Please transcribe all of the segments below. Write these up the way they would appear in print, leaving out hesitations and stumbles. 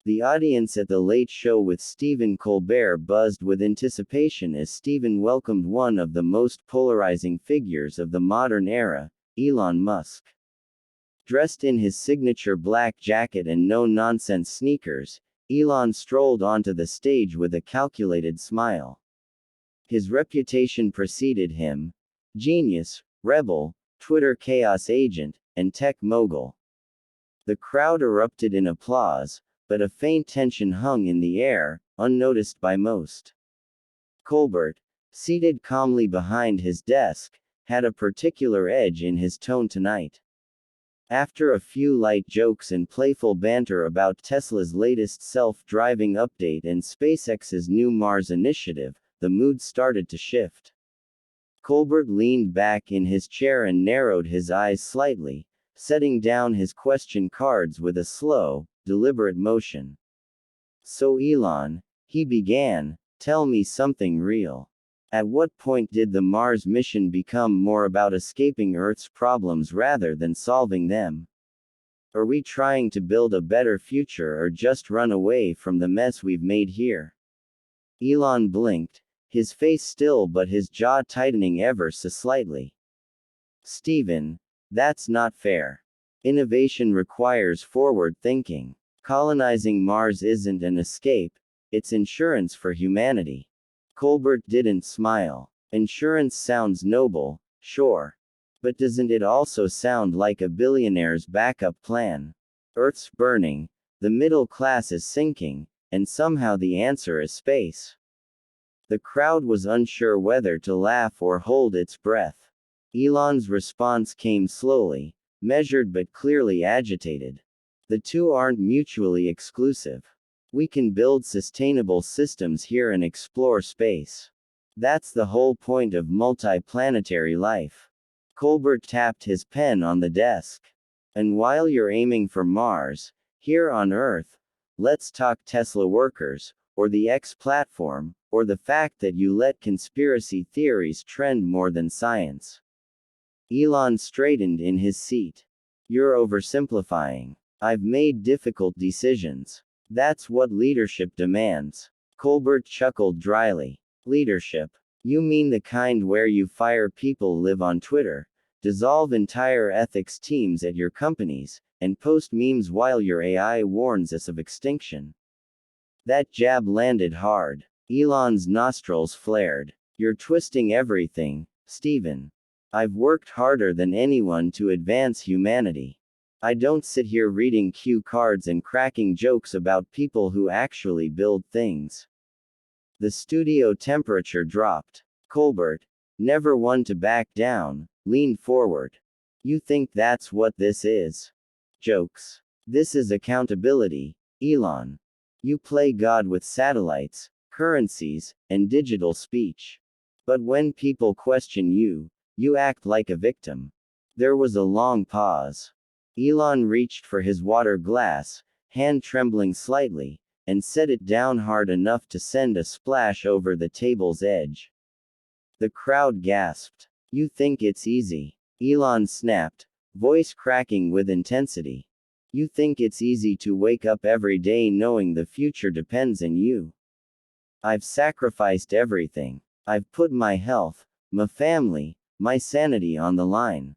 The audience at The Late Show with Stephen Colbert buzzed with anticipation as Stephen welcomed one of the most polarizing figures of the modern era, Elon Musk. Dressed in his signature black jacket and no-nonsense sneakers, Elon strolled onto the stage with a calculated smile. His reputation preceded him: genius, rebel, Twitter chaos agent, and tech mogul. The crowd erupted in applause, but a faint tension hung in the air, unnoticed by most. Colbert, seated calmly behind his desk, had a particular edge in his tone tonight. After a few light jokes and playful banter about Tesla's latest self-driving update and SpaceX's new Mars initiative, the mood started to shift. Colbert leaned back in his chair and narrowed his eyes slightly, setting down his question cards with a slow, deliberate motion. "So Elon," he began, "tell me something real. At what point did the Mars mission become more about escaping Earth's problems rather than solving them? Are we trying to build a better future or just run away from the mess we've made here?" Elon blinked, his face still but his jaw tightening ever so slightly. "Stephen, that's not fair. Innovation requires forward thinking. Colonizing Mars isn't an escape, it's insurance for humanity." Colbert didn't smile. "Insurance sounds noble, sure. But doesn't it also sound like a billionaire's backup plan? Earth's burning, the middle class is sinking, and somehow the answer is space." The crowd was unsure whether to laugh or hold its breath. Elon's response came slowly, measured but clearly agitated. "The two aren't mutually exclusive. We can build sustainable systems here and explore space. That's the whole point of multiplanetary life." Colbert tapped his pen on the desk. "And while you're aiming for Mars, here on Earth, let's talk Tesla workers, or the X platform, or the fact that you let conspiracy theories trend more than science." Elon straightened in his seat. "You're oversimplifying. I've made difficult decisions. That's what leadership demands." Colbert chuckled dryly. "Leadership? You mean the kind where you fire people live on Twitter, dissolve entire ethics teams at your companies, and post memes while your AI warns us of extinction?" That jab landed hard. Elon's nostrils flared. "You're twisting everything, Stephen. I've worked harder than anyone to advance humanity. I don't sit here reading cue cards and cracking jokes about people who actually build things." The studio temperature dropped. Colbert, never one to back down, leaned forward. "You think that's what this is? Jokes? This is accountability, Elon. You play God with satellites, currencies, and digital speech. But when people question you, you act like a victim." There was a long pause. Elon reached for his water glass, hand trembling slightly, and set it down hard enough to send a splash over the table's edge. The crowd gasped. "You think it's easy?" Elon snapped, voice cracking with intensity. "You think it's easy to wake up every day knowing the future depends on you? I've sacrificed everything. I've put my health, my family, my sanity on the line.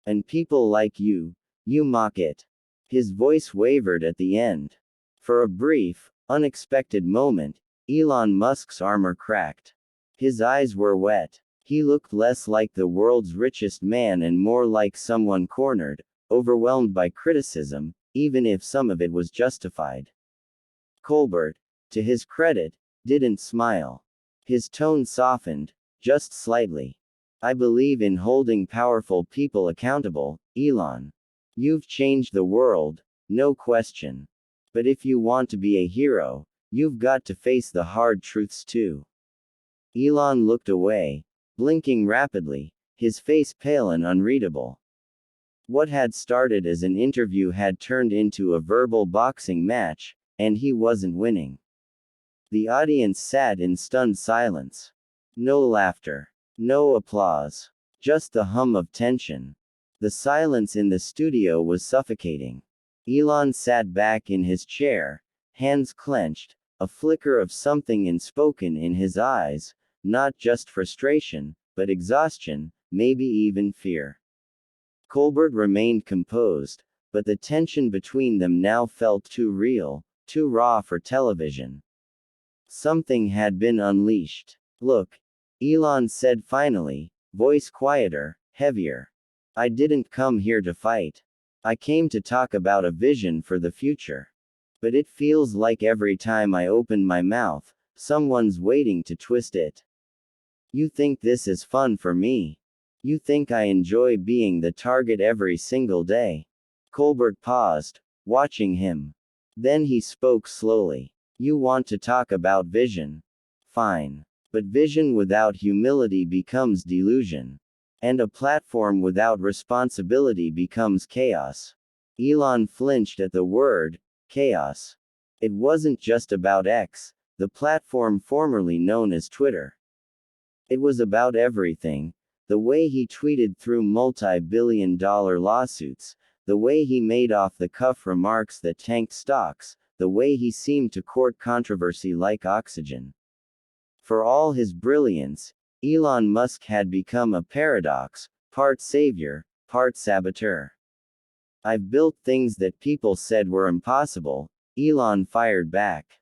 And people like you mock it." His voice wavered at the end. For a brief, unexpected moment, Elon Musk's armor cracked. His eyes were wet. He looked less like the world's richest man and more like someone cornered, overwhelmed by criticism, even if some of it was justified. Colbert, to his credit, didn't smile. His tone softened, just slightly. "I believe in holding powerful people accountable, Elon. You've changed the world, no question. But if you want to be a hero, you've got to face the hard truths too." Elon looked away, blinking rapidly, his face pale and unreadable. What had started as an interview had turned into a verbal boxing match, and he wasn't winning. The audience sat in stunned silence. No laughter. No applause. Just the hum of tension. The silence in the studio was suffocating. Elon sat back in his chair, hands clenched, a flicker of something unspoken in his eyes, not just frustration, but exhaustion, maybe even fear. Colbert remained composed, but the tension between them now felt too real, too raw for television. Something had been unleashed. Look, Elon said finally, voice quieter, heavier. I didn't come here to fight. I came to talk about a vision for the future. But it feels like every time I open my mouth, someone's waiting to twist it. You think this is fun for me? You think I enjoy being the target every single day? Colbert paused, watching him. Then he spoke slowly. You want to talk about vision? Fine. But vision without humility becomes delusion. And a platform without responsibility becomes chaos. Elon flinched at the word, chaos. It wasn't just about X, the platform formerly known as Twitter. It was about everything. The way he tweeted through multi-billion-dollar lawsuits, the way he made off-the-cuff remarks that tanked stocks, the way he seemed to court controversy like oxygen. For all his brilliance, Elon Musk had become a paradox, part savior, part saboteur. I've built things that people said were impossible, Elon fired back.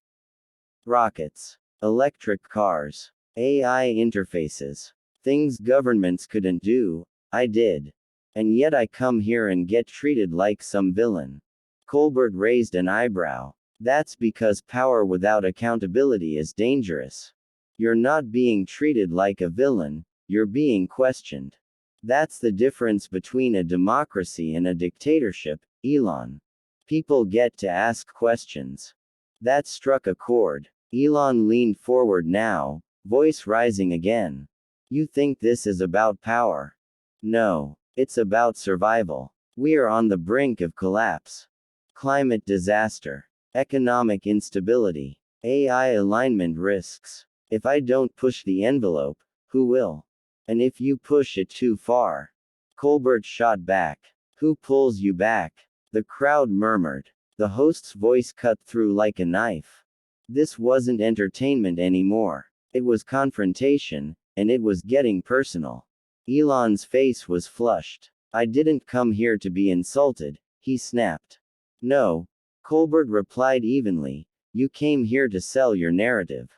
Rockets, electric cars, AI interfaces, things governments couldn't do, I did. And yet I come here and get treated like some villain. Colbert raised an eyebrow. That's because power without accountability is dangerous. You're not being treated like a villain, you're being questioned. That's the difference between a democracy and a dictatorship, Elon. People get to ask questions. That struck a chord. Elon leaned forward now, voice rising again. You think this is about power? No, it's about survival. We are on the brink of collapse. Climate disaster, economic instability, AI alignment risks. If I don't push the envelope, who will? And if you push it too far? Colbert shot back. Who pulls you back? The crowd murmured. The host's voice cut through like a knife. This wasn't entertainment anymore. It was confrontation, and it was getting personal. Elon's face was flushed. I didn't come here to be insulted, he snapped. No, Colbert replied evenly, you came here to sell your narrative.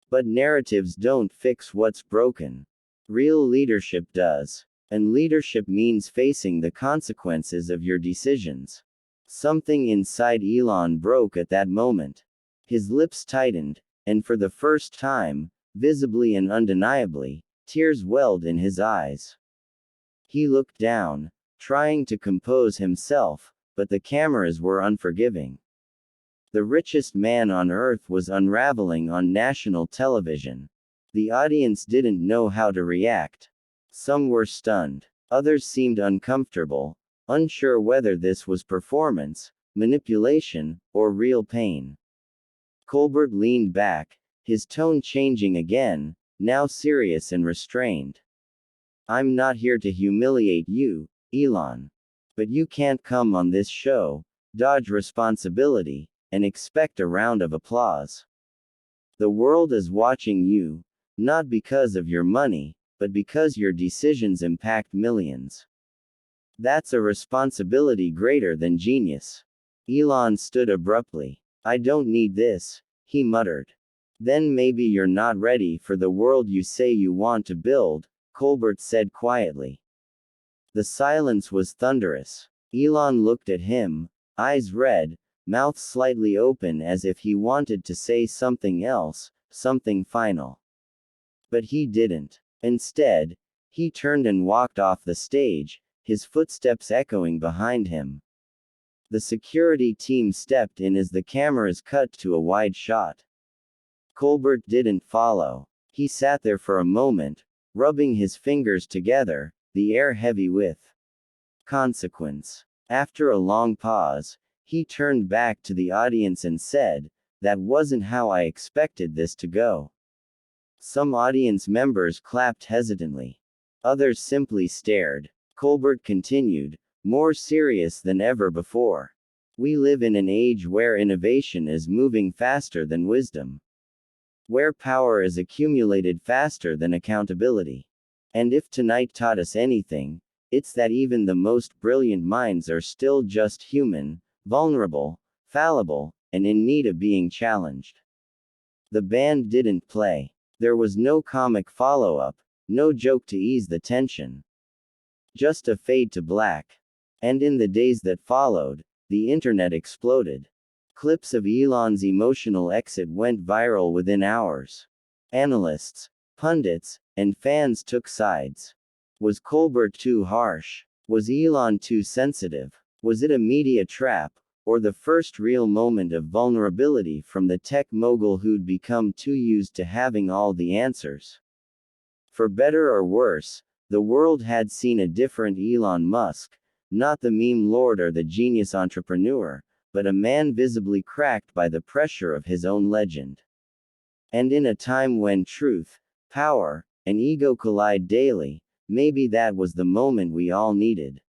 But narratives don't fix what's broken. Real leadership does. And leadership means facing the consequences of your decisions. Something inside Elon broke at that moment. His lips tightened, and for the first time, visibly and undeniably, tears welled in his eyes. He looked down, trying to compose himself, but the cameras were unforgiving. The richest man on earth was unraveling on national television. The audience didn't know how to react. Some were stunned. Others seemed uncomfortable, unsure whether this was performance, manipulation, or real pain. Colbert leaned back, his tone changing again, now serious and restrained. I'm not here to humiliate you, Elon. But you can't come on this show, dodge responsibility, and expect a round of applause. The world is watching you, not because of your money, but because your decisions impact millions. That's a responsibility greater than genius. Elon stood abruptly. I don't need this, he muttered. Then maybe you're not ready for the world you say you want to build, Colbert said quietly. The silence was thunderous. Elon looked at him, eyes red, mouth slightly open as if he wanted to say something else, something final. But he didn't. Instead, he turned and walked off the stage, his footsteps echoing behind him. The security team stepped in as the cameras cut to a wide shot. Colbert didn't follow. He sat there for a moment, rubbing his fingers together, the air heavy with consequence. After a long pause, he turned back to the audience and said, that wasn't how I expected this to go. Some audience members clapped hesitantly. Others simply stared. Colbert continued, more serious than ever before. We live in an age where innovation is moving faster than wisdom, where power is accumulated faster than accountability. And if tonight taught us anything, it's that even the most brilliant minds are still just human, vulnerable, fallible, and in need of being challenged. The band didn't play. There was no comic follow-up, no joke to ease the tension. Just a fade to black. And in the days that followed, the internet exploded. Clips of Elon's emotional exit went viral within hours. Analysts, pundits, and fans took sides. Was Colbert too harsh? Was Elon too sensitive? Was it a media trap, or the first real moment of vulnerability from the tech mogul who'd become too used to having all the answers? For better or worse, the world had seen a different Elon Musk, not the meme lord or the genius entrepreneur, but a man visibly cracked by the pressure of his own legend. And in a time when truth, power, and ego collide daily, maybe that was the moment we all needed.